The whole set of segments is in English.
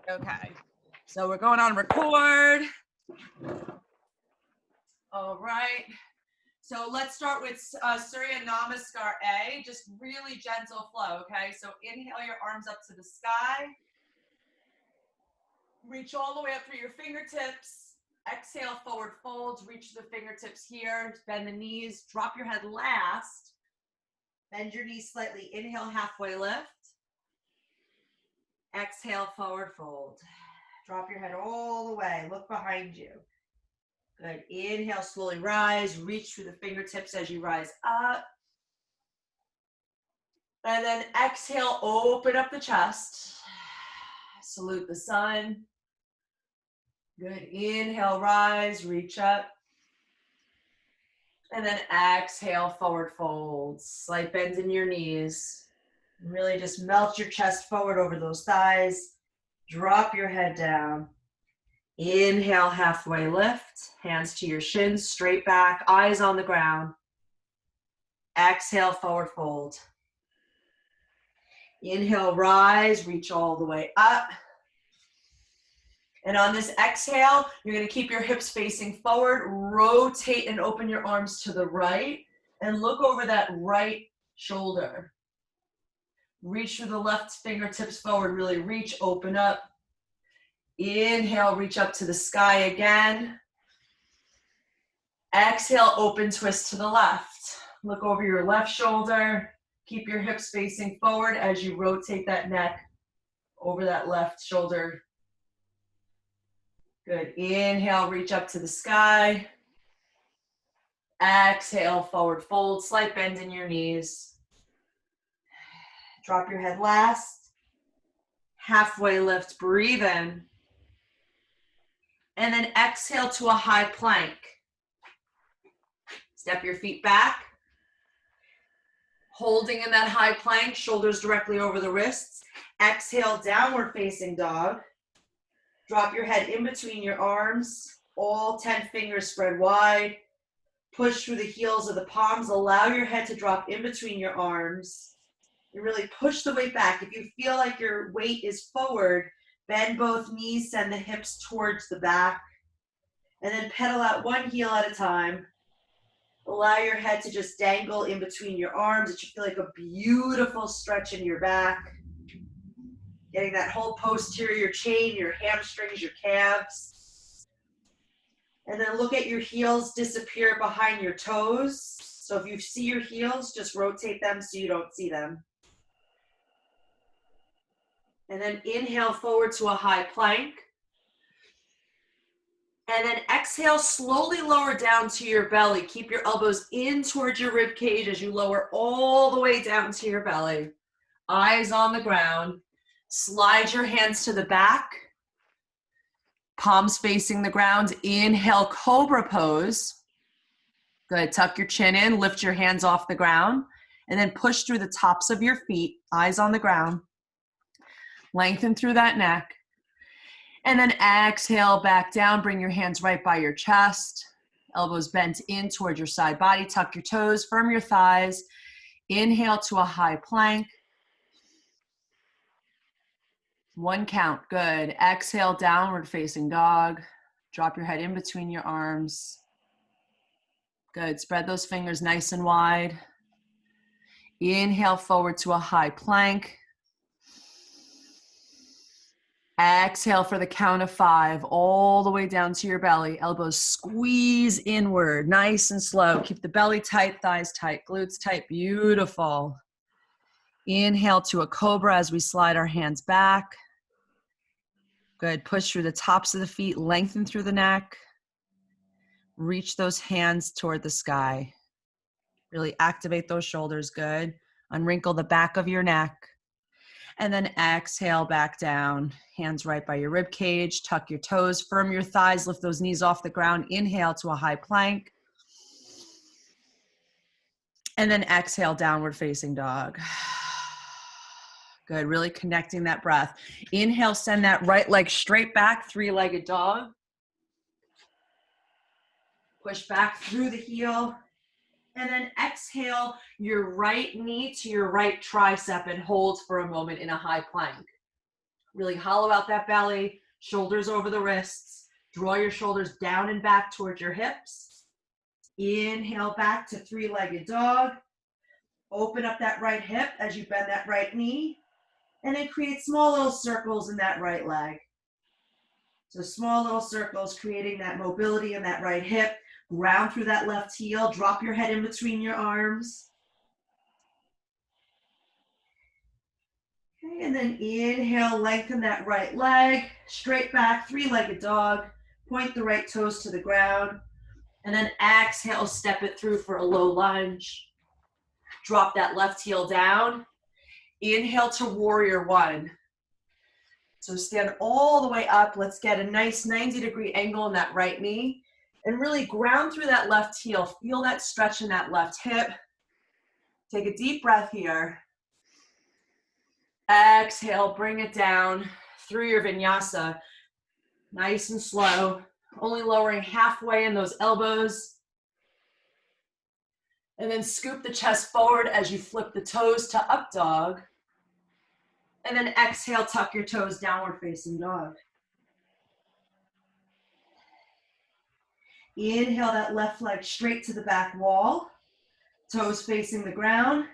Okay, so we're going on record. All right. So let's start with Surya Namaskar A, just really gentle flow, okay? So inhale your arms up to the sky. Reach all the way up through your fingertips. Exhale, forward folds, reach the fingertips here. Bend the knees, drop your head last. Bend your knees slightly. Inhale, halfway lift. Exhale, forward fold. Drop your head all the way. Look behind you. Good. Inhale, slowly rise. Reach through the fingertips as you rise up. And then exhale, open up the chest. Salute the sun. Good. Inhale, rise, reach up. And then exhale, forward fold. Slight bend in your knees. Really just melt your chest forward over those thighs. Drop your head down. Inhale, halfway lift. Hands to your shins, straight back, eyes on the ground. Exhale, forward fold. Inhale, rise, reach all the way up. And on this exhale, you're going to keep your hips facing forward, rotate and open your arms to the right, and look over that right shoulder. Reach through the left fingertips forward, really reach, open up. Inhale, reach up to the sky again. Exhale, open twist to the left. Look over your left shoulder. Keep your hips facing forward as you rotate that neck over that left shoulder. Good. Inhale, reach up to the sky. Exhale, forward fold, slight bend in your knees. Drop your head last. Halfway lift, breathe in. And then exhale to a high plank. Step your feet back. Holding in that high plank, shoulders directly over the wrists. Exhale, downward facing dog. Drop your head in between your arms. All 10 fingers spread wide. Push through the heels of the palms. Allow your head to drop in between your arms. You really push the weight back. If you feel like your weight is forward, bend both knees, send the hips towards the back. And then pedal out one heel at a time. Allow your head to just dangle in between your arms. It should feel like a beautiful stretch in your back. Getting that whole posterior chain, your hamstrings, your calves. And then look at your heels disappear behind your toes. So if you see your heels, just rotate them so you don't see them. And then inhale forward to a high plank. And then exhale, slowly lower down to your belly. Keep your elbows in towards your rib cage as you lower all the way down to your belly. Eyes on the ground. Slide your hands to the back. Palms facing the ground. Inhale, cobra pose. Good. Tuck your chin in. Lift your hands off the ground. And then push through the tops of your feet. Eyes on the ground. Lengthen through that neck. And then exhale back down. Bring your hands right by your chest. Elbows bent in towards your side body. Tuck your toes. Firm your thighs. Inhale to a high plank. One count. Good. Exhale, downward facing dog. Drop your head in between your arms. Good. Spread those fingers nice and wide. Inhale forward to a high plank. Exhale for the count of 5, all the way down to your belly. Elbows squeeze inward, nice and slow. Keep the belly tight, thighs tight, glutes tight. Beautiful. Inhale to a cobra as we slide our hands back. Good. Push through the tops of the feet, lengthen through the neck. Reach those hands toward the sky. Really activate those shoulders. Good. Unwrinkle the back of your neck. And then exhale back down. Hands right by your rib cage. Tuck your toes, firm your thighs, lift those knees off the ground. Inhale to a high plank. And then exhale, downward facing dog. Good, really connecting that breath. Inhale, send that right leg straight back, three-legged dog. Push back through the heel. And then exhale your right knee to your right tricep and hold for a moment in a high plank. Really hollow out that belly, shoulders over the wrists. Draw your shoulders down and back towards your hips. Inhale back to three-legged dog. Open up that right hip as you bend that right knee. And then create small little circles in that right leg. So small little circles, creating that mobility in that right hip. Ground through that left heel. Drop your head in between your arms. Okay, and then inhale, lengthen that right leg. Straight back, three-legged dog. Point the right toes to the ground. And then exhale, step it through for a low lunge. Drop that left heel down. Inhale to warrior one. So stand all the way up. Let's get a nice 90-degree angle in that right knee. And really ground through that left heel. Feel that stretch in that left hip. Take a deep breath here. Exhale, bring it down through your vinyasa. Nice and slow. Only lowering halfway in those elbows. And then scoop the chest forward as you flip the toes to up dog. And then exhale, tuck your toes, downward facing dog. Inhale that left leg straight to the back wall. Toes facing the ground.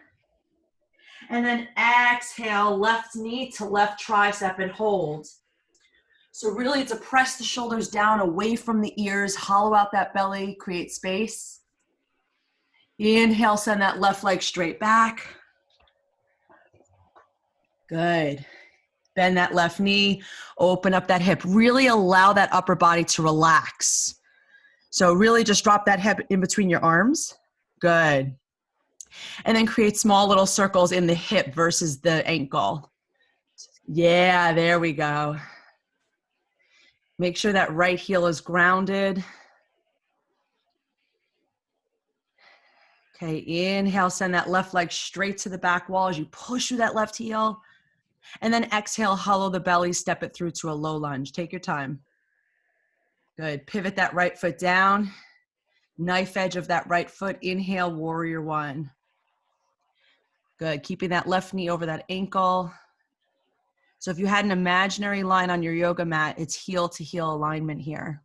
And then exhale, left knee to left tricep and hold. So really to press the shoulders down away from the ears, hollow out that belly, create space. Inhale, send that left leg straight back. Good. Bend that left knee, open up that hip. Really allow that upper body to relax. So really just drop that hip in between your arms. Good. And then create small little circles in the hip versus the ankle. Yeah, there we go. Make sure that right heel is grounded. Okay, inhale, send that left leg straight to the back wall as you push through that left heel. And then exhale, hollow the belly, step it through to a low lunge. Take your time. Good. Pivot that right foot down. Knife edge of that right foot. Inhale, warrior one. Good. Keeping that left knee over that ankle. So if you had an imaginary line on your yoga mat, it's heel to heel alignment here.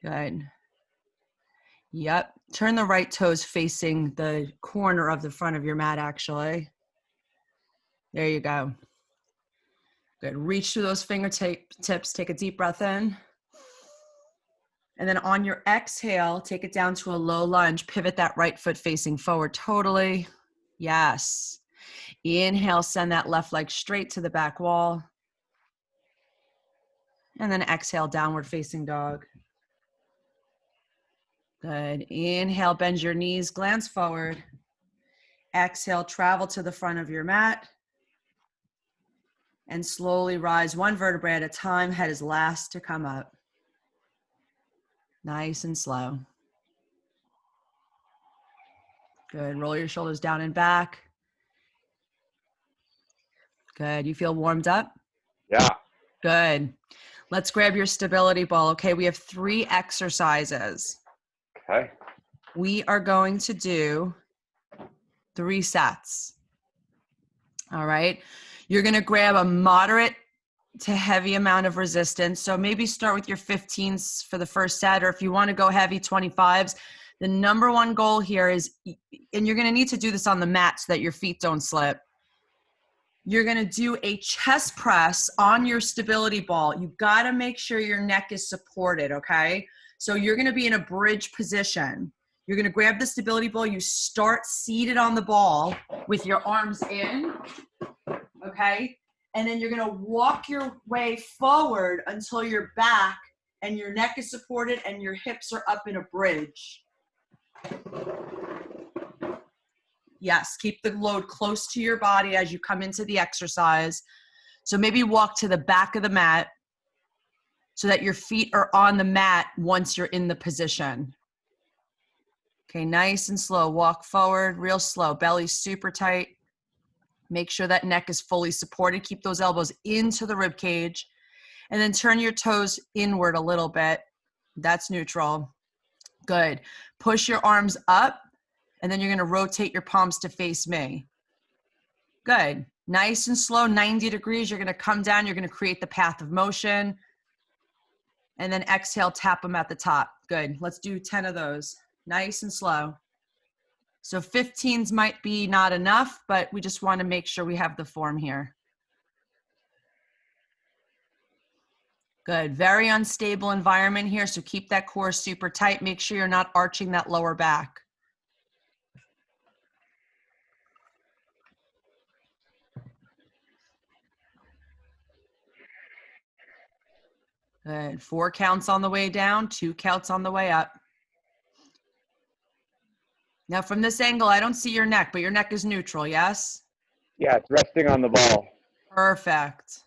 Good. Yep. Turn the right toes facing the corner of the front of your mat, actually. There you go. Good. Reach through those fingertips. Take a deep breath in. And then on your exhale, take it down to a low lunge. Pivot that right foot facing forward totally. Yes. Inhale, send that left leg straight to the back wall. And then exhale, downward facing dog. Good. Inhale, bend your knees, glance forward. Exhale, travel to the front of your mat. And slowly rise one vertebrae at a time. Head is last to come up. Nice and slow. Good. Roll your shoulders down and back. Good. You feel warmed up? Yeah. Good. Let's grab your stability ball. Okay, we have 3 exercises. Okay. We are going to do 3 sets. All right. You're going to grab a moderate to heavy amount of resistance. So maybe start with your 15s for the first set, or if you want to go heavy, 25s. The number one goal here is, and you're going to need to do this on the mat so that your feet don't slip. You're going to do a chest press on your stability ball. You got to make sure your neck is supported, okay? So you're going to be in a bridge position. You're going to grab the stability ball. You start seated on the ball with your arms in, okay? And then you're going to walk your way forward until your back and your neck is supported and your hips are up in a bridge. Yes, keep the load close to your body as you come into the exercise. So maybe walk to the back of the mat so that your feet are on the mat once you're in the position. Okay, nice and slow. Walk forward, real slow. Belly super tight. Make sure that neck is fully supported. Keep those elbows into the rib cage. And then turn your toes inward a little bit. That's neutral. Good. Push your arms up, and then you're going to rotate your palms to face me. Good. Nice and slow, 90 degrees. You're going to come down. You're going to create the path of motion. And then exhale, tap them at the top. Good. Let's do 10 of those. Nice and slow. So 15s might be not enough, but we just want to make sure we have the form here. Good. Very unstable environment here, so keep that core super tight. Make sure you're not arching that lower back. Good. 4 counts on the way down, 2 counts on the way up. Now from this angle, I don't see your neck, but your neck is neutral, yes? Yeah, it's resting on the ball. Perfect.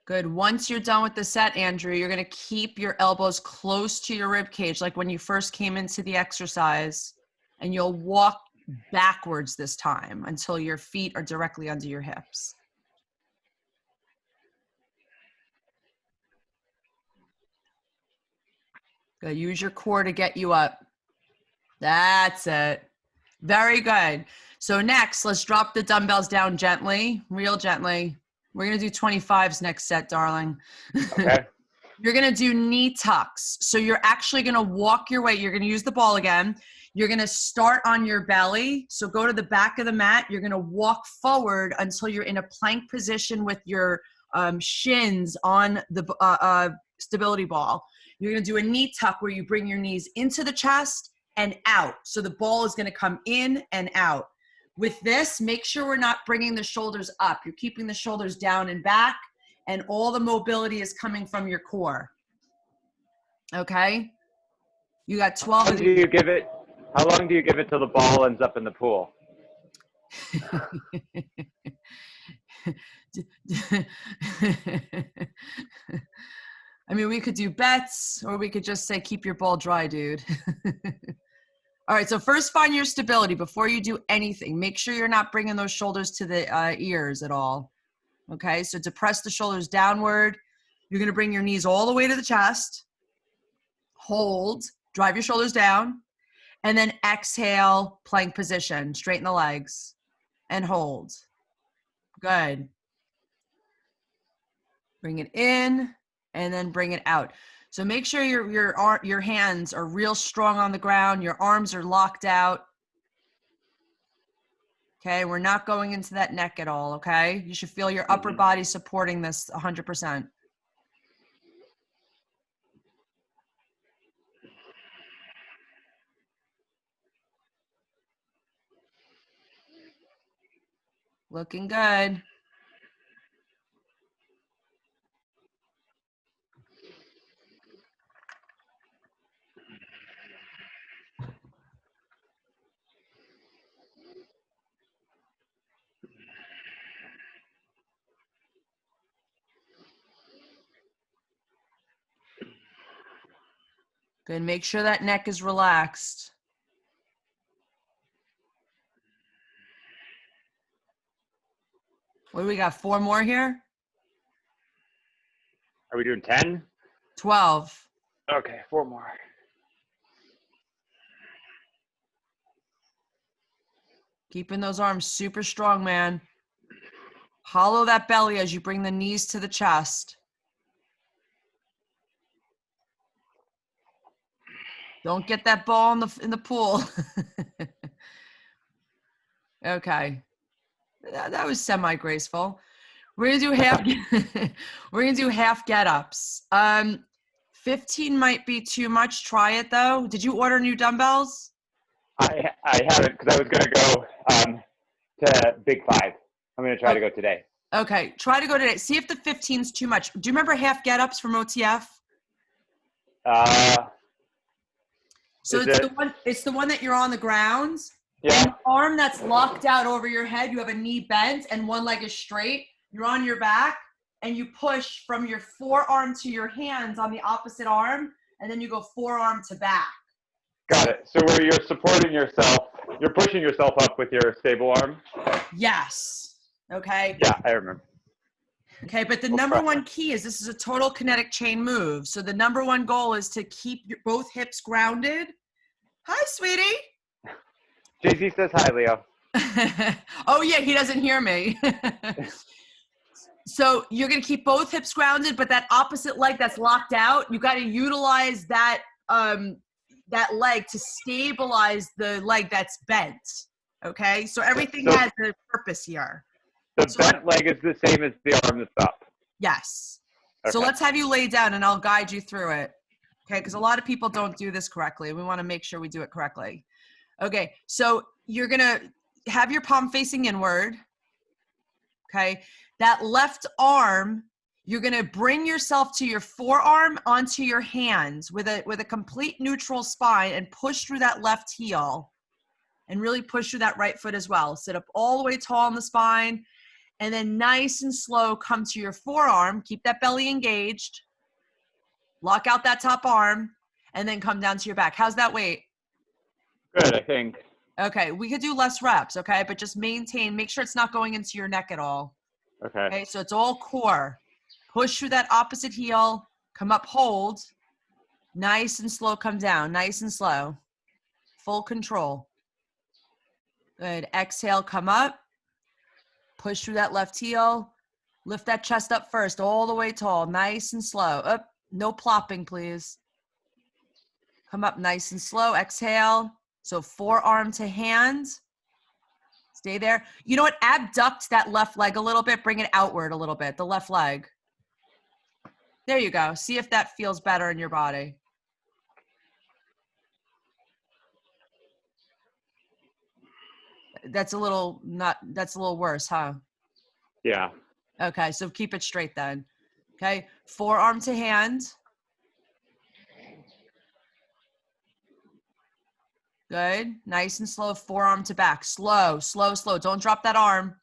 Good. Once you're done with the set, Andrew, you're going to keep your elbows close to your rib cage, like when you first came into the exercise, and you'll walk backwards this time until your feet are directly under your hips. Good. Use your core to get you up. That's it. Very good. So next, let's drop the dumbbells down gently, real gently. We're going to do 25s next set, darling. Okay. You're going to do knee tucks. So you're actually going to walk your way. You're going to use the ball again. You're going to start on your belly. So go to the back of the mat. You're going to walk forward until you're in a plank position with your shins on the stability ball. You're going to do a knee tuck where you bring your knees into the chest and out. So the ball is going to come in and out. With this, make sure we're not bringing the shoulders up. You're keeping the shoulders down and back, and all the mobility is coming from your core. Okay? You got 12 of these. How long do you give it till the ball ends up in the pool? I mean, we could do bets, or we could just say, keep your ball dry, dude. All right, so first find your stability before you do anything. Make sure you're not bringing those shoulders to the ears at all. Okay, so depress the shoulders downward. You're going to bring your knees all the way to the chest. Hold, drive your shoulders down, and then exhale, plank position. Straighten the legs and hold. Good. Bring it in and then bring it out. So make sure your hands are real strong on the ground. Your arms are locked out. Okay, we're not going into that neck at all, okay? You should feel your upper body supporting this 100%. Looking good. Good. Make sure that neck is relaxed. What do we got? 4 more here? Are we doing 10? 12. Okay, 4 more. Keeping those arms super strong, man. Hollow that belly as you bring the knees to the chest. Don't get that ball in the pool. Okay. That was semi-graceful. We're gonna do half get-ups. 15 might be too much. Try it though. Did you order new dumbbells? I haven't, because I was going to go to Big 5. I'm going to try to go today. Okay, try to go today. See if the 15's too much. Do you remember half get-ups from OTF? So it's the one that you're on the ground. Yeah. And the arm that's locked out over your head, you have a knee bent and one leg is straight. You're on your back and you push from your forearm to your hands on the opposite arm, and then you go forearm to back. Got it. So where you're supporting yourself, you're pushing yourself up with your stable arm? Yes. Okay. Yeah, I remember. Okay, but the We'll number try. one key is this is a total kinetic chain move. So the number one goal is to keep both hips grounded. Hi, sweetie. Jay-Z says hi, Leo. Oh, yeah, he doesn't hear me. So you're going to keep both hips grounded, but that opposite leg that's locked out, you got to utilize that that leg to stabilize the leg that's bent. Okay, so everything So has a purpose here. the So bent leg is the same as the arm that's up. yes. So Okay. let's have you lay down and I'll guide you through it. Okay, because a lot of people don't do this correctly. We want to make sure we do it correctly. Okay, so you're going to have your palm facing inward. Okay, that left arm, you're going to bring yourself to your forearm onto your hands with a complete neutral spine and push through that left heel and really push through that right foot as well. Sit up all the way tall on the spine and then nice and slow come to your forearm. Keep that belly engaged. Lock out that top arm and then come down to your back. How's that weight? Good, I think. Okay, we could do less reps, okay? But just maintain, make sure it's not going into your neck at all. Okay. Okay, so it's all core. Push through that opposite heel, come up, hold. Nice and slow, come down, nice and slow. Full control. Good, exhale, come up. Push through that left heel. Lift that chest up first, all the way tall, nice and slow. Up, no plopping, please. Come up nice and slow, exhale. So forearm to hand. Stay there. You know what? Abduct that left leg a little bit. Bring it outward a little bit, the left leg. There you go. See if that feels better in your body. That's a little worse, huh? Yeah. Okay, so keep it straight then. Okay, forearm to hand. Good. Nice and slow, forearm to back. Slow, slow, slow. Don't drop that arm.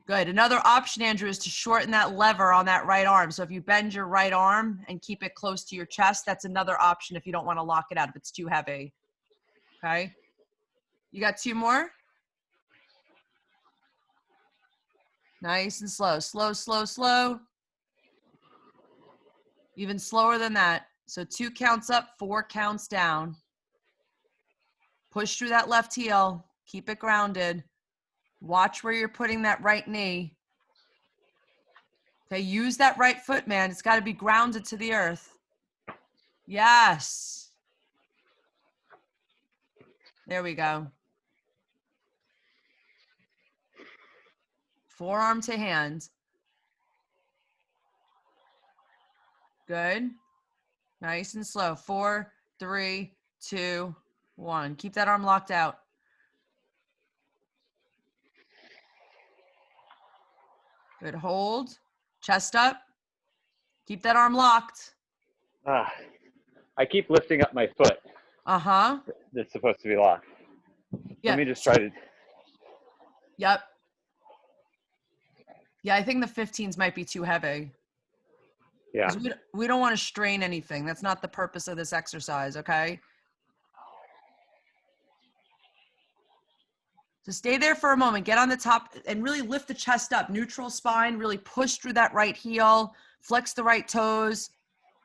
Good. Another option, Andrew, is to shorten that lever on that right arm. So if you bend your right arm and keep it close to your chest, that's another option if you don't want to lock it out, if it's too heavy. Okay. You got two more? Nice and slow. Slow, slow, slow. Even slower than that. So 2 counts up, 4 counts down. Push through that left heel. Keep it grounded. Watch where you're putting that right knee. Okay, use that right foot, man. It's got to be grounded to the earth. Yes. There we go. Forearm to hand. Good. Nice and slow. 4, 3, 2, 1. Keep that arm locked out. Good. Hold. Chest up. Keep that arm locked. I keep lifting up my foot. Uh-huh. That's supposed to be locked. Yeah. Let me just try to. Yep. Yeah, I think the 15s might be too heavy. Yeah. We don't want to strain anything. That's not the purpose of this exercise, okay? So stay there for a moment. Get on the top and really lift the chest up. Neutral spine. Really push through that right heel. Flex the right toes.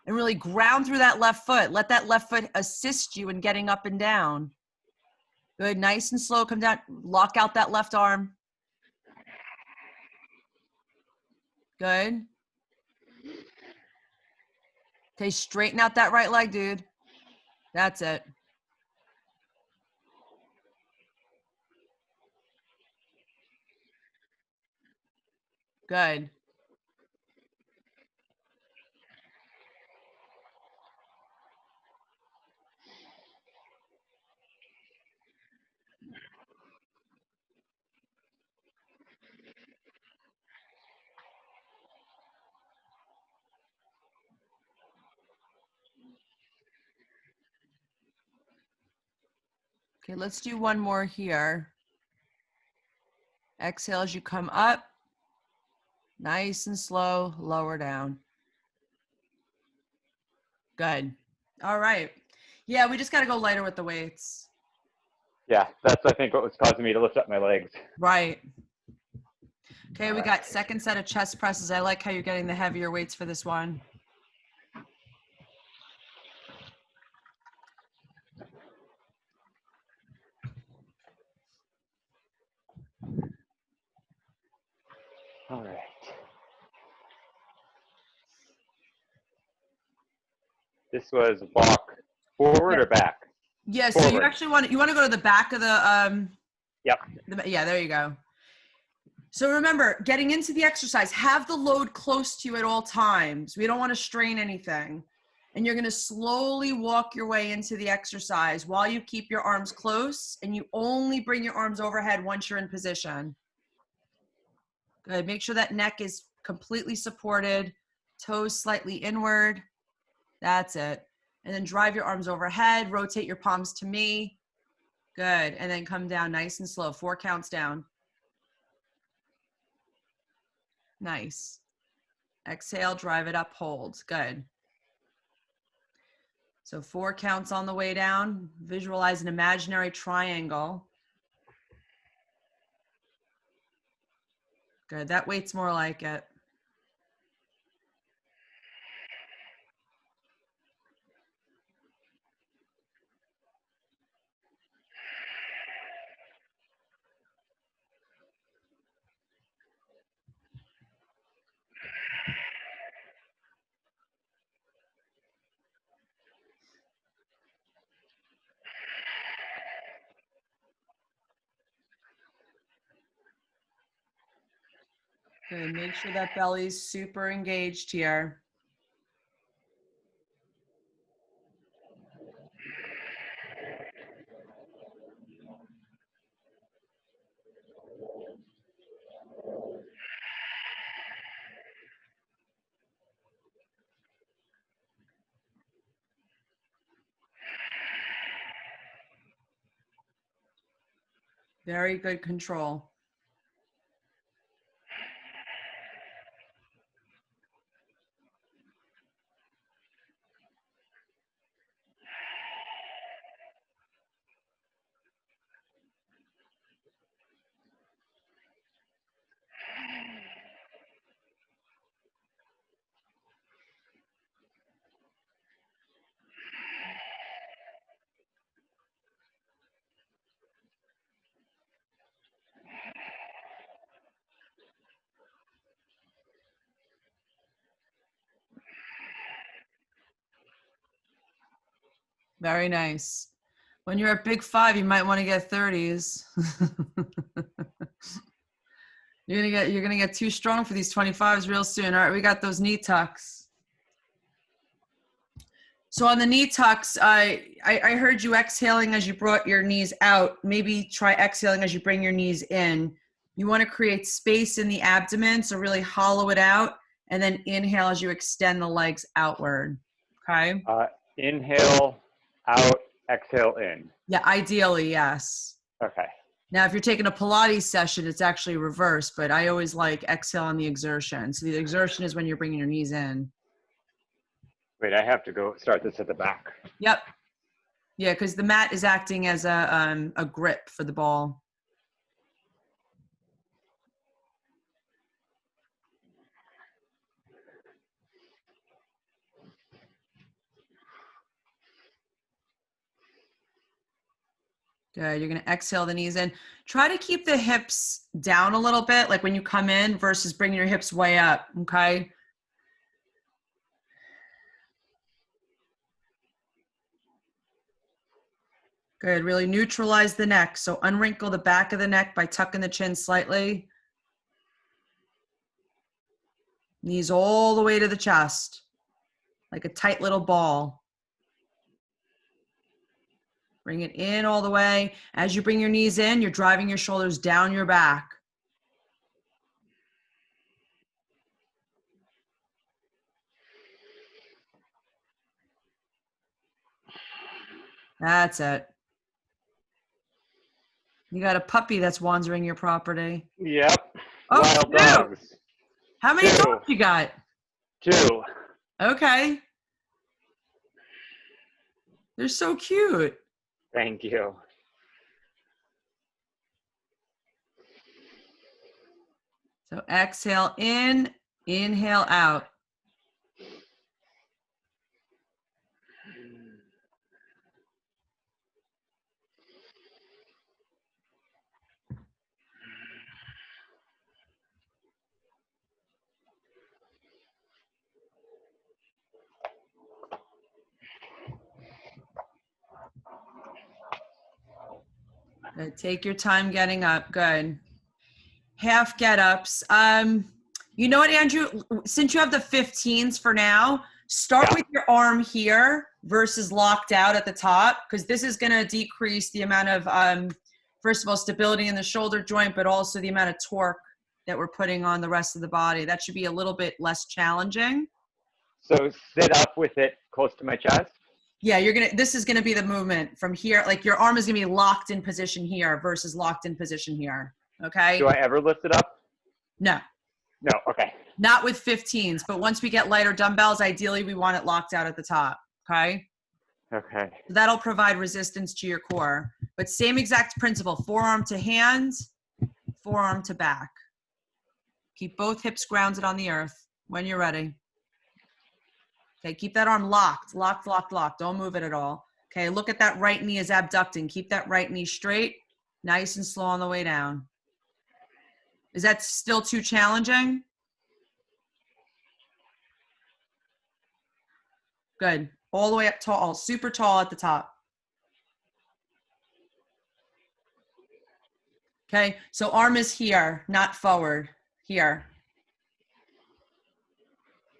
And really ground through that left foot. Let that left foot assist you in getting up and down. Good. Nice and slow. Come down. Lock out that left arm. Good. Okay, straighten out that right leg, dude. That's it. Good. Okay, let's do one more here. Exhale as you come up. Nice and slow, lower down. Good. All right. Yeah, we just got to go lighter with the weights. Yeah, that's I think what was causing me to lift up my legs. Right. Okay, we got second set of chest presses. I like how you're getting the heavier weights for this one. All right. This was walk forward or back? Yeah, so you Forward. actually want to go to the back of the Yep. yeah, there you go. So remember, getting into the exercise, have the load close to you at all times. We don't want to strain anything. And you're going to slowly walk your way into the exercise while you keep your arms close, and you only bring your arms overhead once you're in position. Good. Make sure that neck is completely supported, toes slightly inward. That's it. And then drive your arms overhead, rotate your palms to me. Good. And then come down nice and slow. 4 counts down. Nice. Exhale, drive it up, hold. Good. So 4 counts on the way down. Visualize an imaginary triangle. Good. That weight's more like it. Good. Make sure that belly's super engaged here. Very good control. Very nice. When you're at big 5, you might want to get 30s. You're gonna get too strong for these 25s real soon. All right, we got those knee tucks. So on the knee tucks, I heard you exhaling as you brought your knees out. Maybe try exhaling as you bring your knees in. You want to create space in the abdomen, so really hollow it out, and then inhale as you extend the legs outward. Okay? Inhale, out, exhale, in. Yeah, ideally, yes. Okay. Now, if you're taking a Pilates session, it's actually reverse, but I always like exhale on the exertion. So the exertion is when you're bringing your knees in. Wait, I have to go start this at the back. Yep. Yeah, because the mat is acting as a grip for the ball. Good. You're going to exhale the knees in. Try to keep the hips down a little bit, like when you come in versus bringing your hips way up. Okay. Good. Really neutralize the neck. So unwrinkle the back of the neck by tucking the chin slightly. Knees all the way to the chest, like a tight little ball. Bring it in all the way. As you bring your knees in, you're driving your shoulders down your back. That's it. You got a puppy that's wandering your property. Yep. Oh, Wild 2. dogs. How many 2. dogs you got? 2. Okay. They're so cute. Thank you. So exhale in, inhale out. Good. Take your time getting up. Good. Half get-ups. You know what, Andrew? Since you have the 15s for now, start with your arm here versus locked out at the top, because this is going to decrease the amount of, first of all, stability in the shoulder joint, but also the amount of torque that we're putting on the rest of the body. That should be a little bit less challenging. So sit up with it close to my chest? Yeah, this is gonna be the movement from here. Like your arm is gonna be locked in position here versus locked in position here. Okay? Do I ever lift it up? No. No, okay. Not with 15s, but once we get lighter dumbbells, ideally we want it locked out at the top. Okay? Okay. That'll provide resistance to your core. But same exact principle, forearm to hands, forearm to back. Keep both hips grounded on the earth when you're ready. Okay, keep that arm locked, locked, locked, locked. Don't move it at all. Okay, look at that right knee is abducting. Keep that right knee straight, nice and slow on the way down. Is that still too challenging? Good. All the way up tall, super tall at the top. Okay, so arm is here, not forward, here.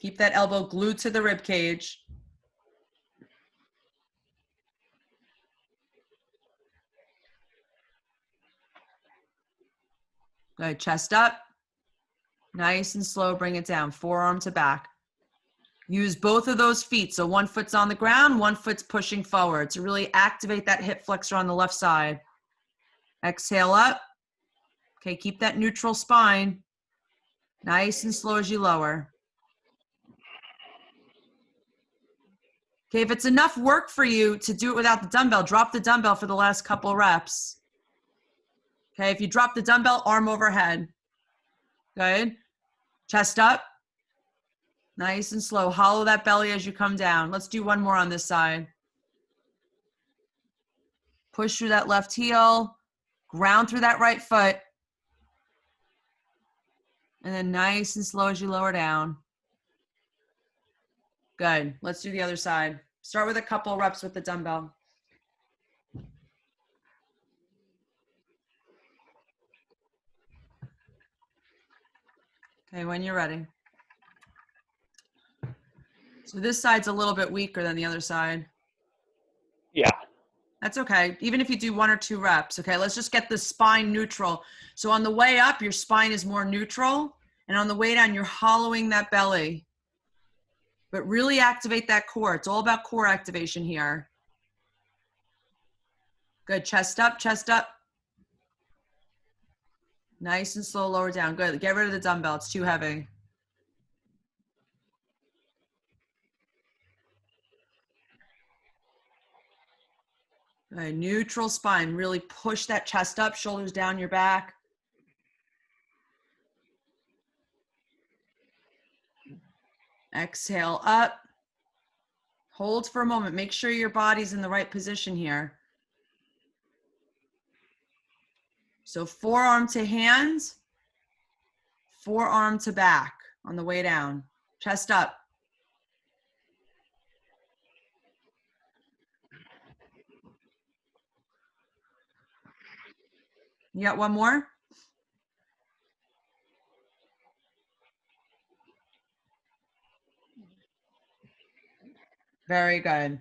Keep that elbow glued to the rib cage. Good, chest up. Nice and slow, bring it down, forearm to back. Use both of those feet. So one foot's on the ground, one foot's pushing forward to really activate that hip flexor on the left side. Exhale up. Okay, keep that neutral spine. Nice and slow as you lower. Okay, if it's enough work for you to do it without the dumbbell, drop the dumbbell for the last couple reps. Okay, if you drop the dumbbell, arm overhead. Good. Chest up. Nice and slow. Hollow that belly as you come down. Let's do one more on this side. Push through that left heel. Ground through that right foot. And then nice and slow as you lower down. Good. Let's do the other side. Start with a couple reps with the dumbbell. Okay, when you're ready. So this side's a little bit weaker than the other side. Yeah. That's okay. Even if you do 1 or 2 reps, okay, let's just get the spine neutral. So on the way up, your spine is more neutral. And on the way down, you're hollowing that belly. But really activate that core. It's all about core activation here. Good. Chest up, chest up. Nice and slow, lower down. Good. Get rid of the dumbbell. It's too heavy. Good. Neutral spine. Really push that chest up, shoulders down your back. Exhale up. Hold for a moment. Make sure your body's in the right position here. So forearm to hands, forearm to back on the way down. Chest up. You got one more? Very good.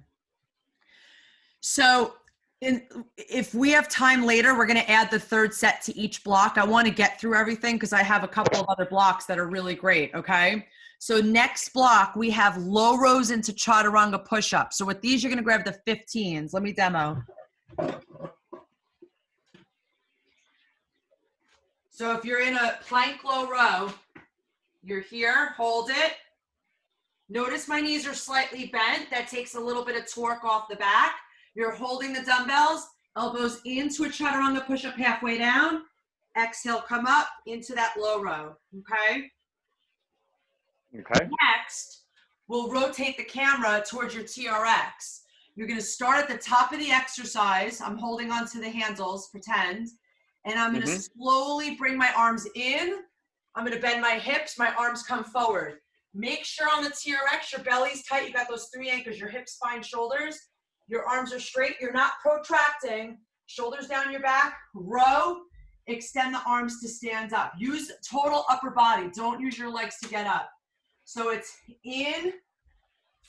So if we have time later, we're going to add the third set to each block. I want to get through everything because I have a couple of other blocks that are really great, okay? So next block, we have low rows into chaturanga push-ups. So with these, you're going to grab the 15s. Let me demo. So if you're in a plank low row, you're here, hold it. Notice my knees are slightly bent. That takes a little bit of torque off the back. You're holding the dumbbells, elbows into a chaturanga push-up halfway down. Exhale, come up into that low row, okay? Okay. Next, we'll rotate the camera towards your TRX. You're gonna start at the top of the exercise. I'm holding onto the handles, pretend. And I'm gonna slowly bring my arms in. I'm gonna bend my hips, my arms come forward. Make sure on the TRX, your belly's tight. You got those 3 anchors, your hips, spine, shoulders. Your arms are straight, you're not protracting. Shoulders down your back, row, extend the arms to stand up. Use total upper body, don't use your legs to get up. So it's in,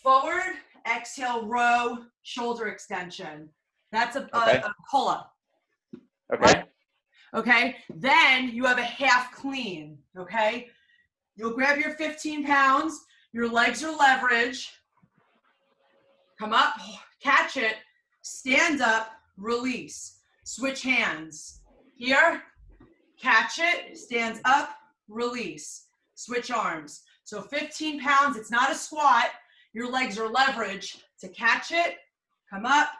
forward, exhale, row, shoulder extension. That's a pull-up. Okay. Right? Okay, then you have a half clean, okay? You'll grab your 15 pounds, your legs are leverage, come up, catch it, stand up, release, switch hands. Here, catch it, stands up, release, switch arms. So 15 pounds, it's not a squat, your legs are leverage to catch it, come up,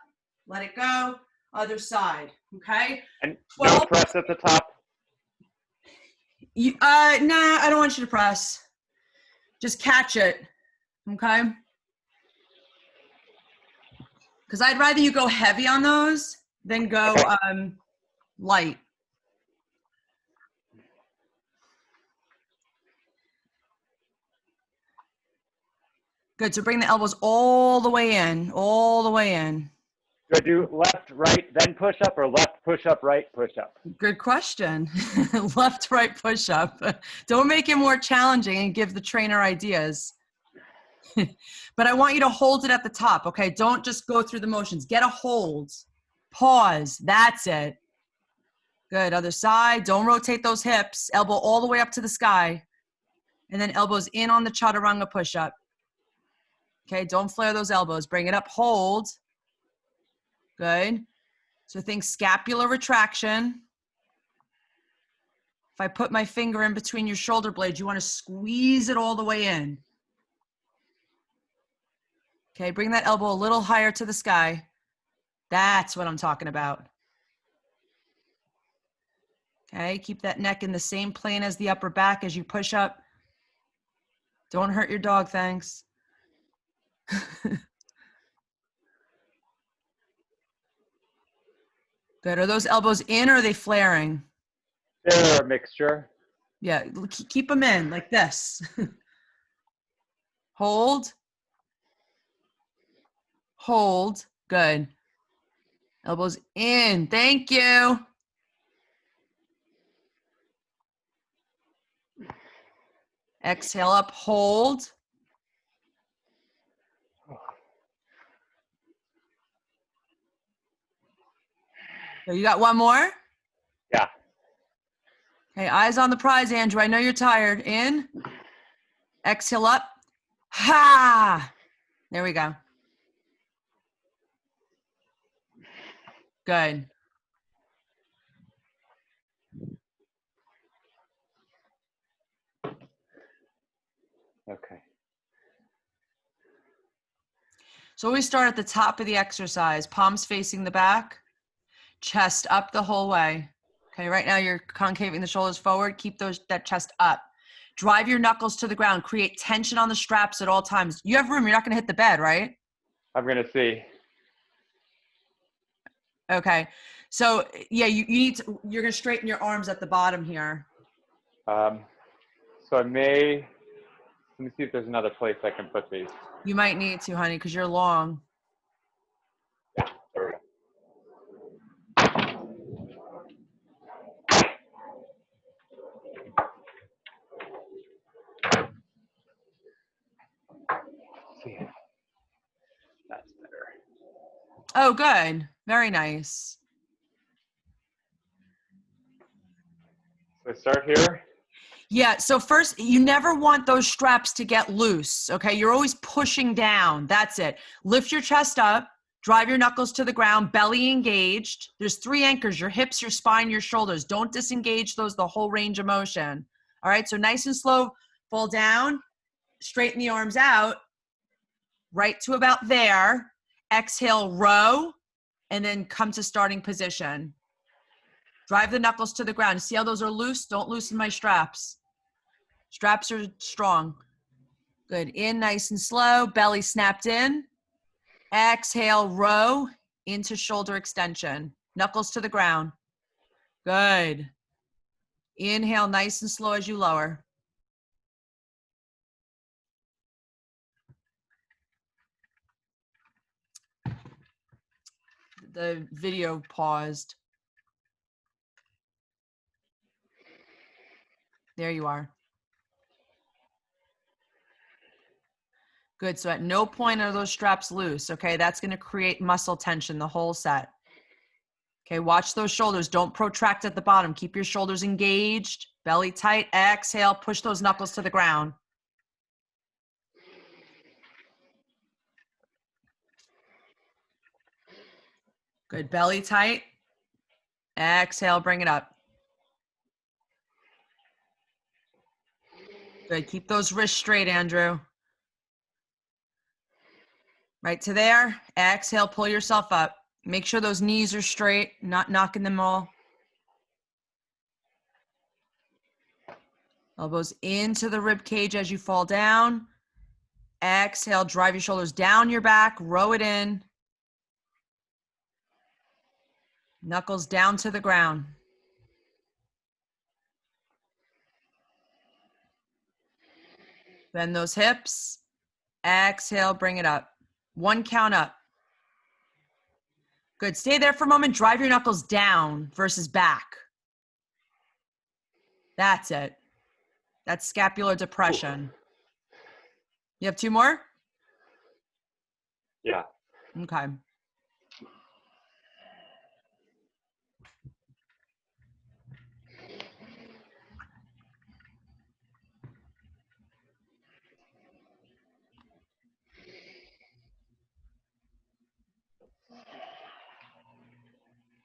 let it go, other side, okay? And 12, no press at the top? nah, I don't want you to press. Just catch it, okay? Because I'd rather you go heavy on those than go light. Good, so bring the elbows all the way in, all the way in. Do I do left, right, then push up, or left, push up, right, push up? Good question. Left, right, push up. Don't make it more challenging and give the trainer ideas. But I want you to hold it at the top, okay? Don't just go through the motions. Get a hold. Pause. That's it. Good. Other side. Don't rotate those hips. Elbow all the way up to the sky. And then elbows in on the chaturanga push-up. Okay, don't flare those elbows. Bring it up. Hold. Good. So think scapular retraction. If I put my finger in between your shoulder blades, you want to squeeze it all the way in. Okay, bring that elbow a little higher to the sky. That's what I'm talking about. Okay, keep that neck in the same plane as the upper back as you push up. Don't hurt your dog, thanks. Good. Are those elbows in or are they flaring? They're a mixture. Yeah, keep them in like this. Hold. Hold. Good. Elbows in. Thank you. Exhale up. Hold. So you got one more? Yeah. Okay, eyes on the prize, Andrew. I know you're tired. In. Exhale up. Ha! There we go. Good. Okay. So we start at the top of the exercise, palms facing the back, chest up the whole way. Okay, right now you're concaving the shoulders forward. Keep that chest up. Drive your knuckles to the ground. Create tension on the straps at all times. You have room. You're not going to hit the bed, right? I'm going to see. Okay. So yeah, you're going to straighten your arms at the bottom here. So let me see if there's another place I can put these. You might need to, honey, because you're long. Yeah, there we go. See, that's better. Oh, good. Very nice. So start here. Yeah, so first, you never want those straps to get loose, okay? You're always pushing down. That's it. Lift your chest up, drive your knuckles to the ground, belly engaged. There's 3 anchors, your hips, your spine, your shoulders. Don't disengage those the whole range of motion. All right, so nice and slow, fall down, straighten the arms out, right to about there. Exhale, row, and then come to starting position. Drive the knuckles to the ground. See how those are loose? Don't loosen my straps. Straps are strong. Good. In nice and slow. Belly snapped in. Exhale, row into shoulder extension. Knuckles to the ground. Good. Inhale nice and slow as you lower. The video paused. There you are. Good. So at no point are those straps loose. Okay. That's going to create muscle tension the whole set. Okay. Watch those shoulders. Don't protract at the bottom. Keep your shoulders engaged. Belly tight. Exhale. Push those knuckles to the ground. Good. Belly tight. Exhale. Bring it up. Good. Keep those wrists straight, Andrew. Right to there. Exhale. Pull yourself up. Make sure those knees are straight, not knocking them all. Elbows into the rib cage as you fall down. Exhale, drive your shoulders down your back, row it in. Knuckles down to the ground. Bend those hips. Exhale, bring it up. 1 count up. Good. Stay there for a moment. Drive your knuckles down versus back. That's it. That's scapular depression. You have 2 more? Yeah. Okay.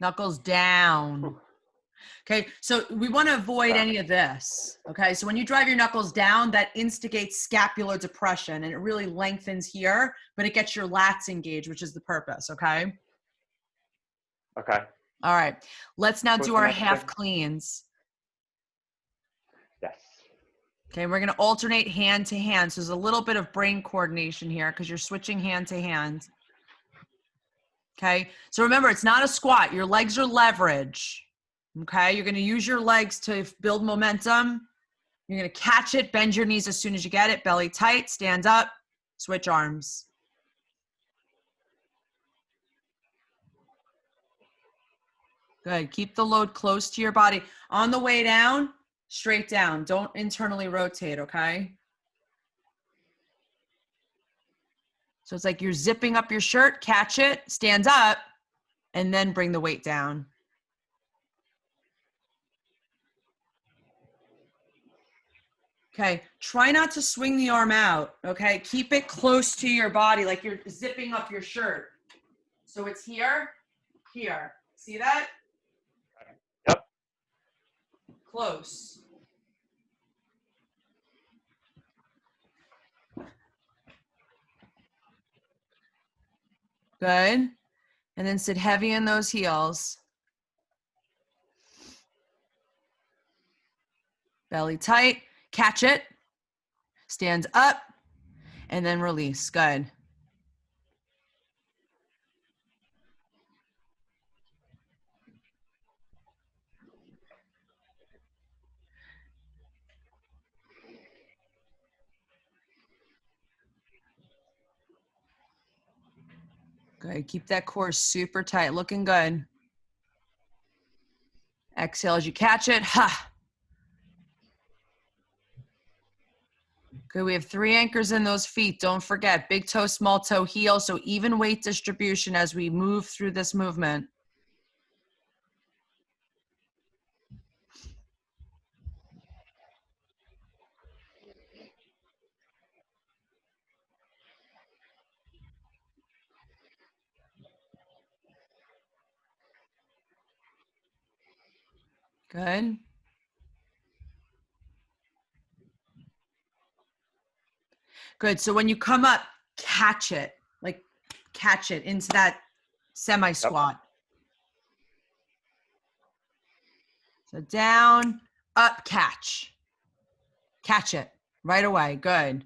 Knuckles down. Okay, so we want to avoid any of this. Okay, so when you drive your knuckles down, that instigates scapular depression and it really lengthens here, but it gets your lats engaged, which is the purpose. Okay. Okay. All right. Let's now What's do the our next half thing? cleans. Yes. Okay, we're going to alternate hand to hand. So there's a little bit of brain coordination here because you're switching hand to hand. Okay, so remember, it's not a squat. Your legs are leverage. Okay, you're going to use your legs to build momentum. You're going to catch it, bend your knees as soon as you get it, belly tight, stand up, switch arms. Good. Keep the load close to your body. On the way down, straight down. Don't internally rotate, okay? So it's like you're zipping up your shirt, catch it, stand up, and then bring the weight down. Okay, try not to swing the arm out, okay? Keep it close to your body, like you're zipping up your shirt. So it's here, here. See that? Yep. Close. Good. And then sit heavy in those heels. Belly tight, catch it, stand up, and then release. Good. Good. Keep that core super tight. Looking good. Exhale as you catch it. Ha. Good. We have 3 anchors in those feet. Don't forget, big toe, small toe, heel. So even weight distribution as we move through this movement. Good. Good. So when you come up, catch it, like catch it into that semi squat. So down, up, catch. Catch it right away. Good.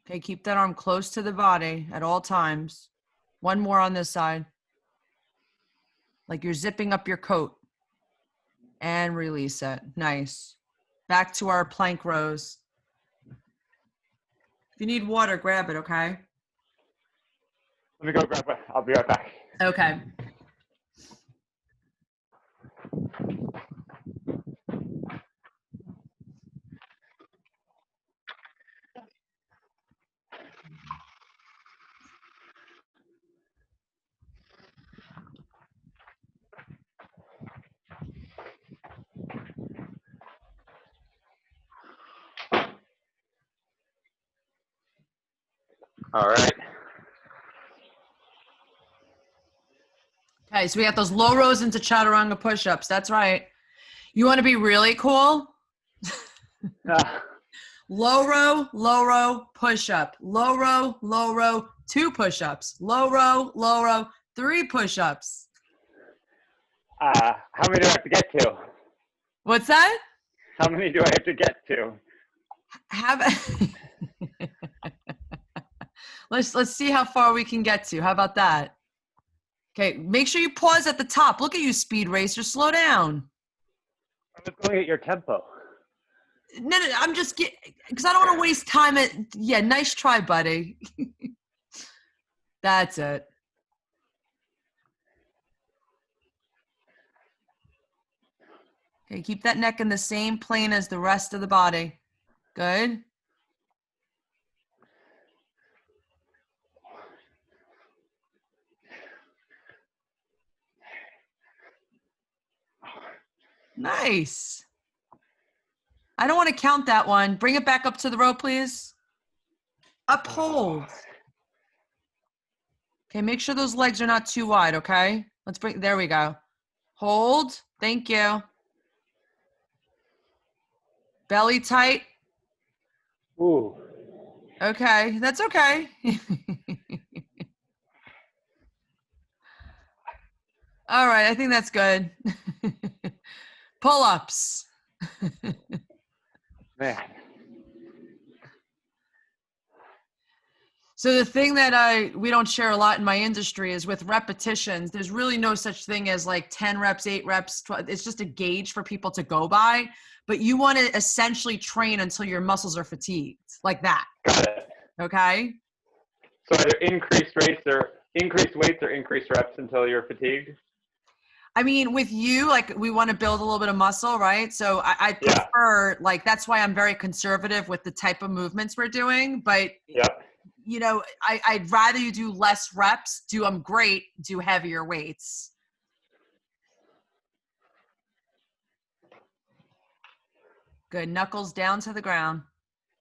Okay, keep that arm close to the body at all times. One more on this side. Like you're zipping up your coat. And release it. Nice. Back to our plank rows. If you need water, grab it, okay? Let me go grab it. I'll be right back. Okay. All right. Okay, so we got those low rows into chaturanga push-ups. That's right. You want to be really cool? Low row, push-up. Low row, 2 push-ups. Low row, 3 push-ups. How many do I have to get to? What's that? How many do I have to get to? Let's see how far we can get to. How about that? Okay, make sure you pause at the top. Look at you, speed racer. Slow down. I'm just going at your tempo. No, I'm just because I don't want to waste time. Yeah, nice try, buddy. That's it. Okay, keep that neck in the same plane as the rest of the body. Good. Nice. I don't want to count that one. Bring it back up to the rope, please. Uphold. Okay, make sure those legs are not too wide, okay? There we go. Hold. Thank you. Belly tight. Ooh. Okay, that's okay. All right, I think that's good. Pull-ups. Man. So the thing that we don't share a lot in my industry is with repetitions, there's really no such thing as like 10 reps, 8 reps. 12, it's just a gauge for people to go by. But you want to essentially train until your muscles are fatigued, like that. Got it. Okay? So either increased weights or increased reps until you're fatigued? I mean, with you, like we want to build a little bit of muscle, right? So I prefer, like, that's why I'm very conservative with the type of movements we're doing. But, you know, I'd rather you do less reps, do them great, do heavier weights. Good. Knuckles down to the ground.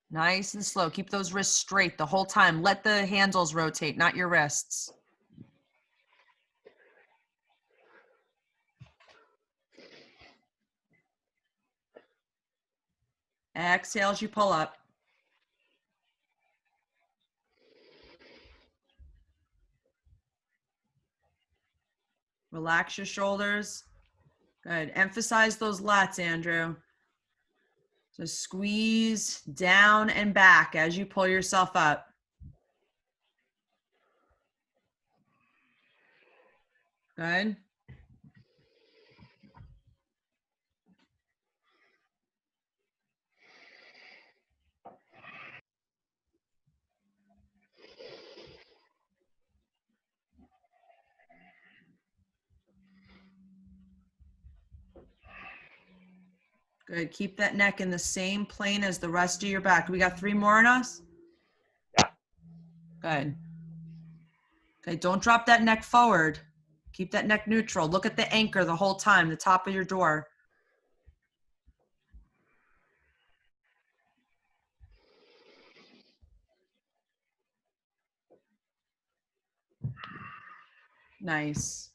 Nice and slow. Keep those wrists straight the whole time. Let the handles rotate, not your wrists. Exhale as you pull up. Relax your shoulders. Good. Emphasize those lats, Andrew. So squeeze down and back as you pull yourself up. Good. Good. Keep that neck in the same plane as the rest of your back. We got 3 more in us? Yeah. Good. Okay, don't drop that neck forward. Keep that neck neutral. Look at the anchor the whole time, the top of your door. Nice.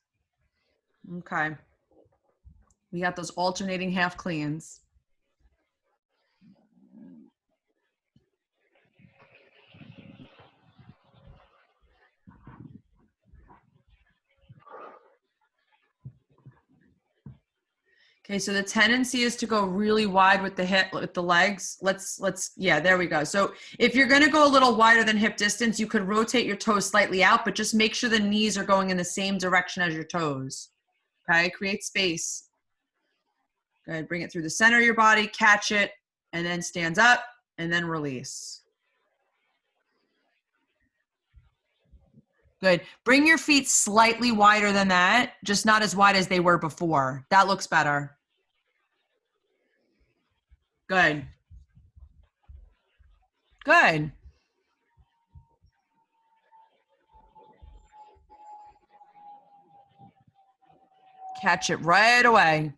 Okay. We got those alternating half cleans. Okay, so the tendency is to go really wide with the hip, with the legs. Yeah, there we go. So if you're gonna go a little wider than hip distance, you could rotate your toes slightly out, but just make sure the knees are going in the same direction as your toes. Okay, create space. Good, bring it through the center of your body, catch it, and then stands up, and then release. Good. Bring your feet slightly wider than that, just not as wide as they were before. That looks better. Good. Good. Catch it right away.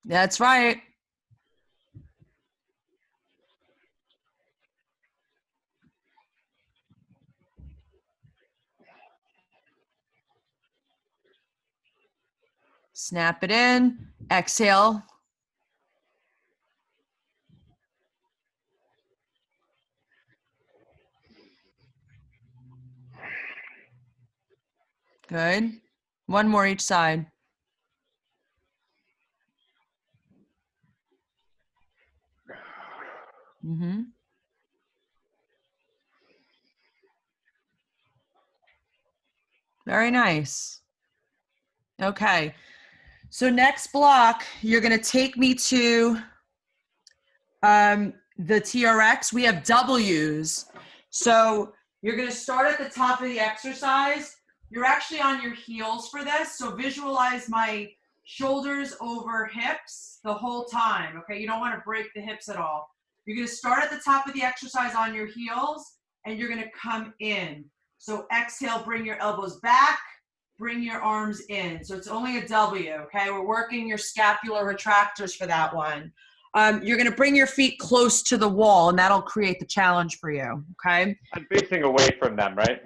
That's right. Snap it in. Exhale. Good. One more each side. Mm-hmm. Very nice. Okay. So next block, you're going to take me to the TRX. We have W's. So you're going to start at the top of the exercise. You're actually on your heels for this. So visualize my shoulders over hips the whole time. Okay. You don't want to break the hips at all. You're going to start at the top of the exercise on your heels and you're going to come in. So exhale, bring your elbows back, bring your arms in. So it's only a W. Okay. We're working your scapular retractors for that one. You're going to bring your feet close to the wall and that'll create the challenge for you. Okay. I'm facing away from them, right?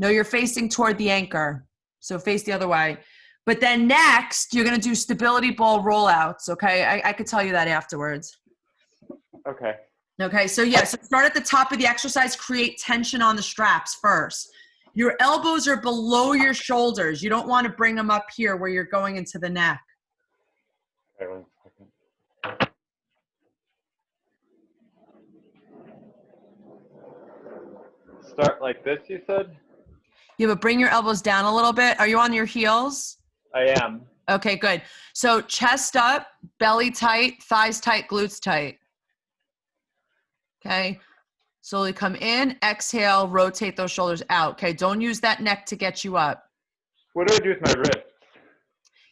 No, you're facing toward the anchor. So face the other way. But then next, you're going to do stability ball rollouts. Okay. I could tell you that afterwards. Okay. Okay. So yeah, so start at the top of the exercise, create tension on the straps first. Your elbows are below your shoulders. You don't want to bring them up here where you're going into the neck. Okay, 1 second. Start like this, you said? Yeah, but bring your elbows down a little bit. Are you on your heels? I am. Okay, good. So chest up, belly tight, thighs tight, glutes tight. Okay. Slowly come in, exhale, rotate those shoulders out. Okay, don't use that neck to get you up. What do I do with my wrist?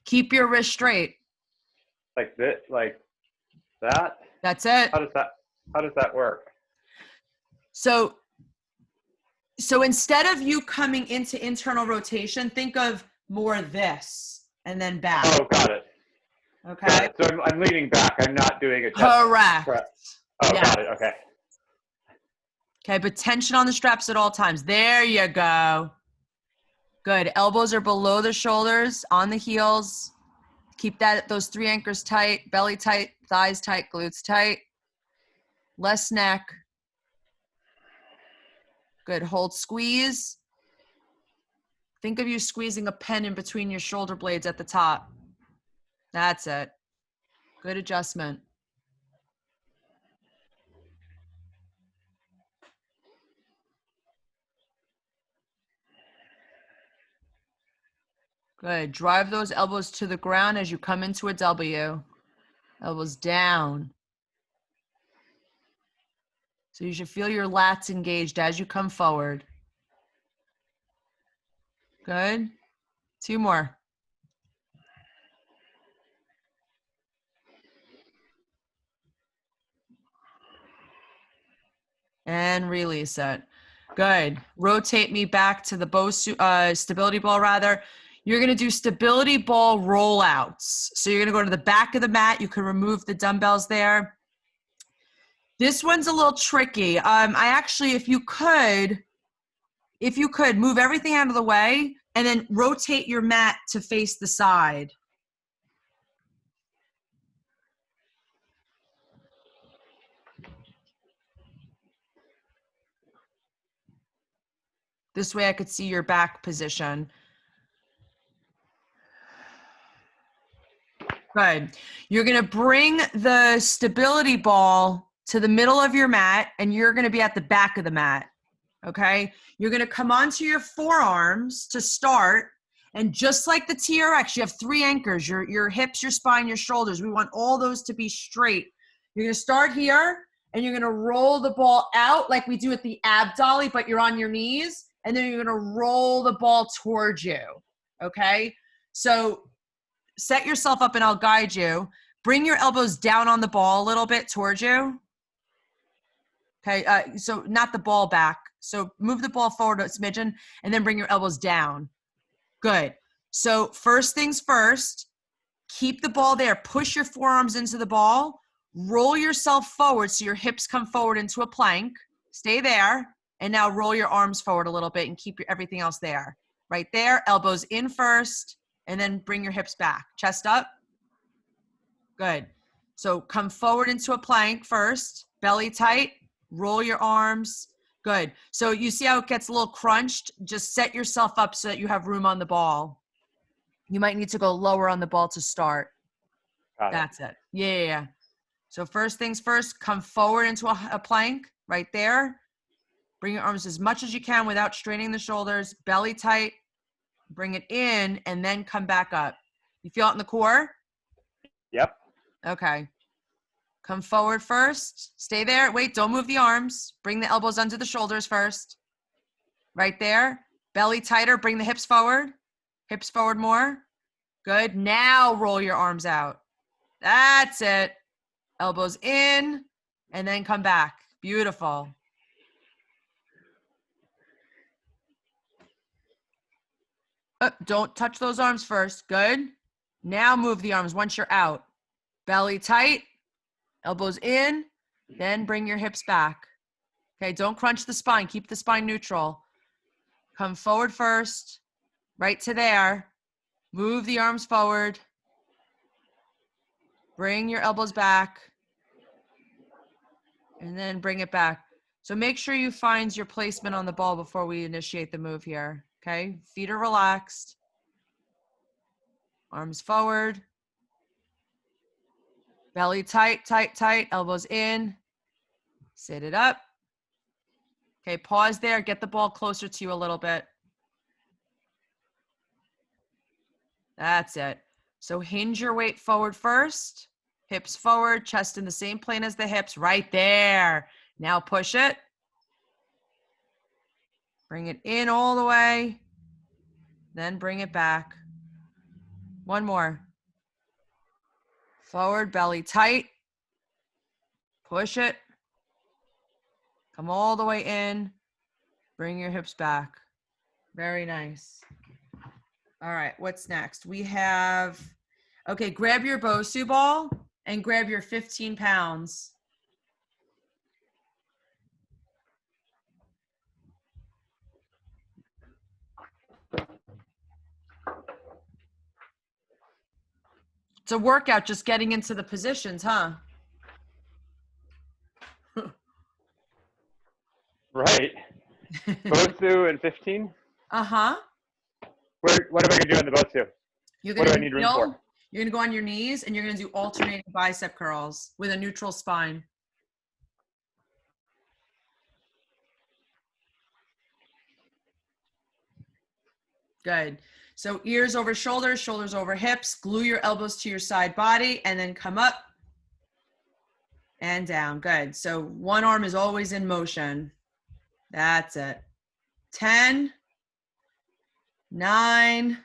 Keep your wrist straight. Like this, like that? That's it. How does that work? So instead of you coming into internal rotation, think of more this and then back. Oh, got it. Okay. Got it. So I'm leaning back. I'm not doing a chest Correct. press. Oh, Yes. got it. Okay. Okay, but tension on the straps at all times. There you go. Good. Elbows are below the shoulders, on the heels. Keep those 3 anchors tight, belly tight, thighs tight, glutes tight. Less neck. Good. Hold squeeze. Think of you squeezing a pen in between your shoulder blades at the top. That's it. Good adjustment. Good. Drive those elbows to the ground as you come into a W. Elbows down. So you should feel your lats engaged as you come forward. Good. 2 more. And release it. Good. Rotate me back to the stability ball rather. You're going to do stability ball rollouts. So you're going to go to the back of the mat. You can remove the dumbbells there. This one's a little tricky. I actually, if you could, if you could, move everything out of the way and then rotate your mat to face the side. This way I could see your back position. Good. You're going to bring the stability ball to the middle of your mat, and you're going to be at the back of the mat. Okay? You're going to come onto your forearms to start, and just like the TRX, you have 3 anchors, your hips, your spine, your shoulders. We want all those to be straight. You're going to start here, and you're going to roll the ball out like we do at the ab dolly, but you're on your knees, and then you're going to roll the ball towards you. Okay? So set yourself up and I'll guide you. Bring your elbows down on the ball a little bit towards you. Okay, so not the ball back. So move the ball forward a smidgen and then bring your elbows down. Good. So first things first, keep the ball there. Push your forearms into the ball. Roll yourself forward so your hips come forward into a plank. Stay there. And now roll your arms forward a little bit and keep everything else there. Right there, elbows in first. And then bring your hips back. Chest up. Good. So come forward into a plank first. Belly tight. Roll your arms. Good. So you see how it gets a little crunched? Just set yourself up so that you have room on the ball. You might need to go lower on the ball to start. That's it. Yeah. So first things first, come forward into a plank right there. Bring your arms as much as you can without straining the shoulders. Belly tight. Bring it in and then come back up. You feel it in the core? Yep. Okay. Come forward first. Stay there. Wait, don't move the arms. Bring the elbows under the shoulders first. Right there. Belly tighter. Bring the hips forward. Hips forward more. Good. Now roll your arms out. That's it. Elbows in and then come back. Beautiful. Don't touch those arms first. Good. Now move the arms once you're out. Belly tight, elbows in, then bring your hips back. Okay, don't crunch the spine. Keep the spine neutral. Come forward first, right to there. Move the arms forward. Bring your elbows back. And then bring it back. So make sure you find your placement on the ball before we initiate the move here. Okay, feet are relaxed. Arms forward. Belly tight, tight, tight. Elbows in. Sit it up. Okay, pause there. Get the ball closer to you a little bit. That's it. So hinge your weight forward first. Hips forward, chest in the same plane as the hips. Right there. Now push it. Bring it in all the way. Then bring it back. One more. Forward, belly tight. Push it. Come all the way in. Bring your hips back. Very nice. All right, what's next? We have, okay, grab your Bosu ball and grab your 15 pounds. It's a workout just getting into the positions, huh? Right. Bosu and 15? Uh-huh. What am I going to do on the Bosu? You're What gonna do I need room for? You're gonna go on your knees and you're gonna do alternating bicep curls with a neutral spine. Good. So ears over shoulders, shoulders over hips. Glue your elbows to your side body and then come up and down. Good. So one arm is always in motion. That's it. 10, 9,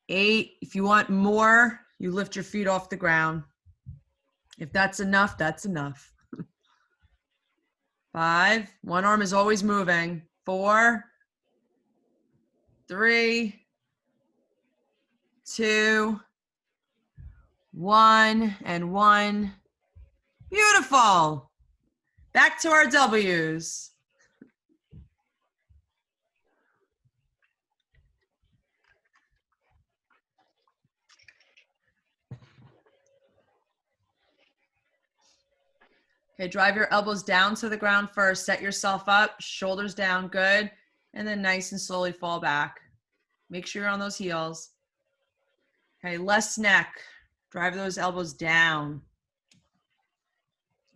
8. If you want more, you lift your feet off the ground. If that's enough, that's enough. 5. One arm is always moving. 4, 3, 2, 1, and 1. Beautiful. Back to our W's. Okay, drive your elbows down to the ground first. Set yourself up, shoulders down, good. And then nice and slowly fall back. Make sure you're on those heels. Okay, less neck. Drive those elbows down.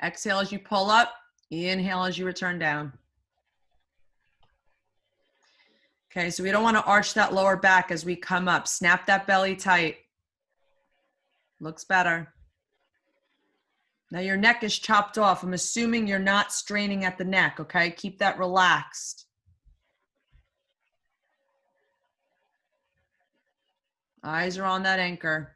Exhale as you pull up. Inhale as you return down. Okay, so we don't want to arch that lower back as we come up. Snap that belly tight. Looks better. Now your neck is chopped off. I'm assuming you're not straining at the neck, okay? Keep that relaxed. Eyes are on that anchor.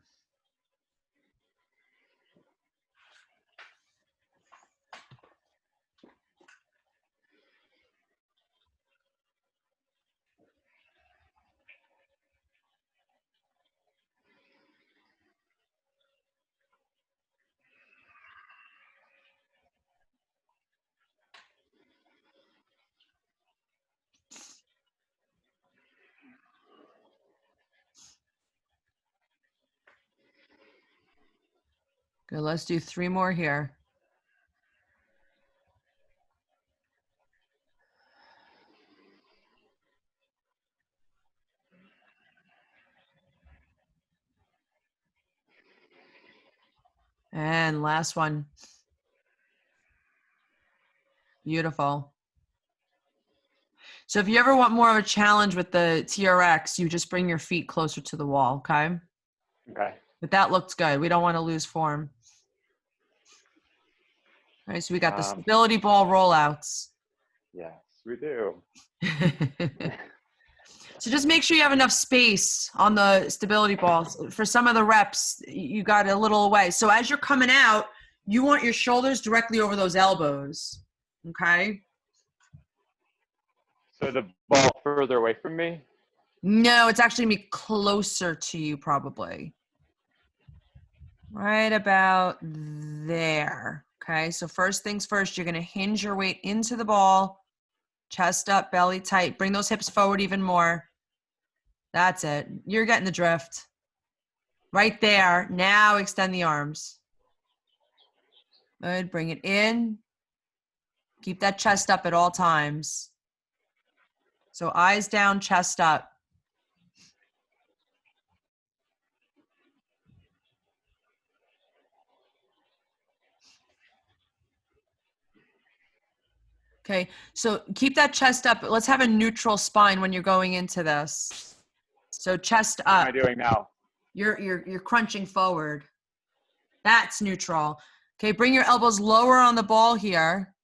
Good, let's do 3 more here. And last one. Beautiful. So if you ever want more of a challenge with the TRX, you just bring your feet closer to the wall, okay? Okay. But that looks good. We don't want to lose form. All right, so we got the stability ball rollouts. Yes, we do. So just make sure you have enough space on the stability balls. For some of the reps, you got a little away. So as you're coming out, you want your shoulders directly over those elbows, okay? So the ball further away from me? No, it's actually gonna be closer to you probably. Right about there, okay? So first things first, you're gonna hinge your weight into the ball, chest up, belly tight. Bring those hips forward even more. That's it. You're getting the drift. Right there. Now extend the arms. Good. Bring it in. Keep that chest up at all times. So eyes down, chest up. Okay, so keep that chest up. Let's have a neutral spine when you're going into this. So chest What am up. I doing now? You're crunching forward. That's neutral. Okay, bring your elbows lower on the ball here.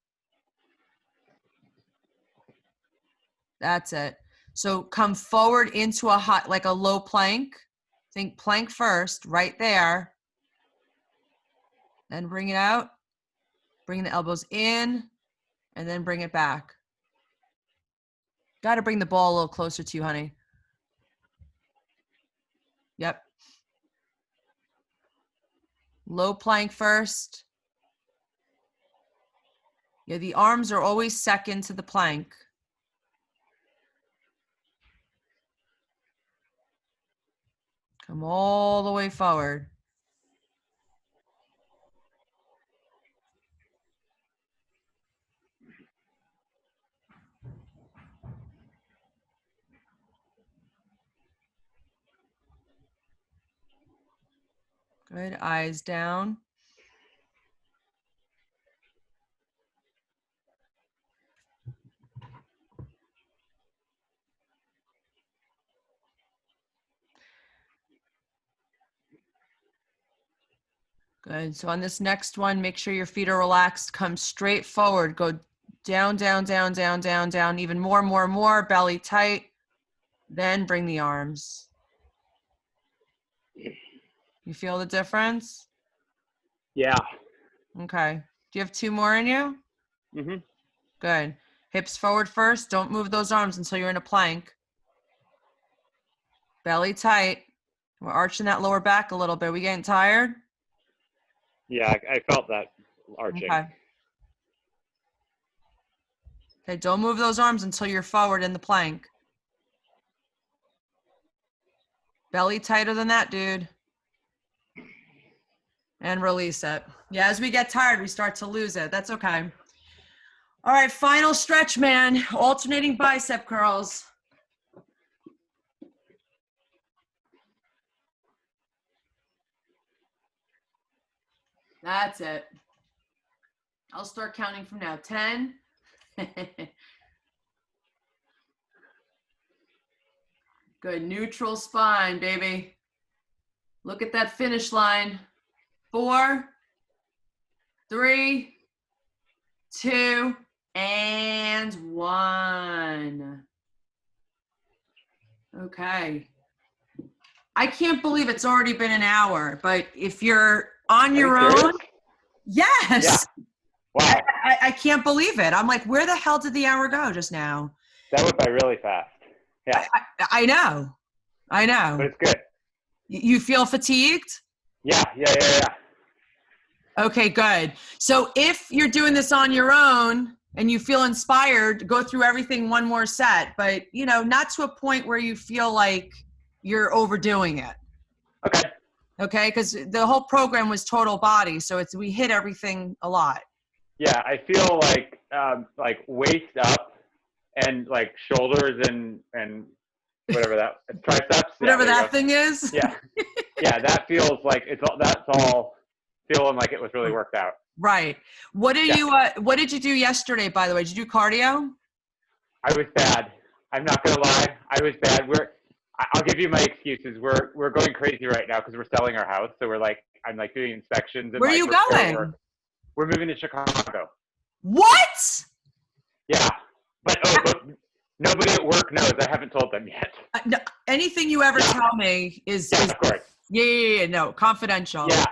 That's it. So come forward into a hot, like a low plank. Think plank first, right there. Then bring it out. Bring the elbows in, and then bring it back. Got to bring the ball a little closer to you, honey. Yep. Low plank first. Yeah, the arms are always second to the plank. Come all the way forward. Good, eyes down. Good, so on this next one, make sure your feet are relaxed. Come straight forward. Go down, down, down, down, down, down. Even more, more, more. Belly tight. Then bring the arms. You feel the difference? Yeah. Okay. Do you have 2 more in you? Mm-hmm. Good. Hips forward first. Don't move those arms until you're in a plank. Belly tight. We're arching that lower back a little bit. We getting tired? Yeah, I felt that arching. Okay. Okay, don't move those arms until you're forward in the plank. Belly tighter than that, dude. And release it. Yeah, as we get tired, we start to lose it. That's okay. All right, final stretch, man. Alternating bicep curls. That's it. I'll start counting from now. 10. Good. Neutral spine, baby. Look at that finish line. 4, 3, 2, and 1. Okay. I can't believe it's already been an hour, but if you're on your own, yes. Yeah. Wow. I can't believe it. I'm like, where the hell did the hour go just now? That went by really fast. Yeah. I know. But it's good. You feel fatigued? Yeah. Okay, good. So if you're doing this on your own and you feel inspired, go through everything one more set, but not to a point where you feel like you're overdoing it. Okay. Okay, because the whole program was total body, so we hit everything a lot. Yeah, I feel like waist up and like shoulders and whatever that triceps. Whatever that thing is. Yeah. Yeah, that feels like that's all feeling like it was really worked out. Right. What did you do yesterday, by the way? Did you do cardio? I was bad. I'm not gonna lie. I was bad. I'll give you my excuses. We're going crazy right now because we're selling our house. So I'm doing inspections. And where are you going? We're moving to Chicago. What? Yeah. But nobody at work knows. I haven't told them yet. No, anything you ever tell me is of course. Yeah. No, confidential. Yeah.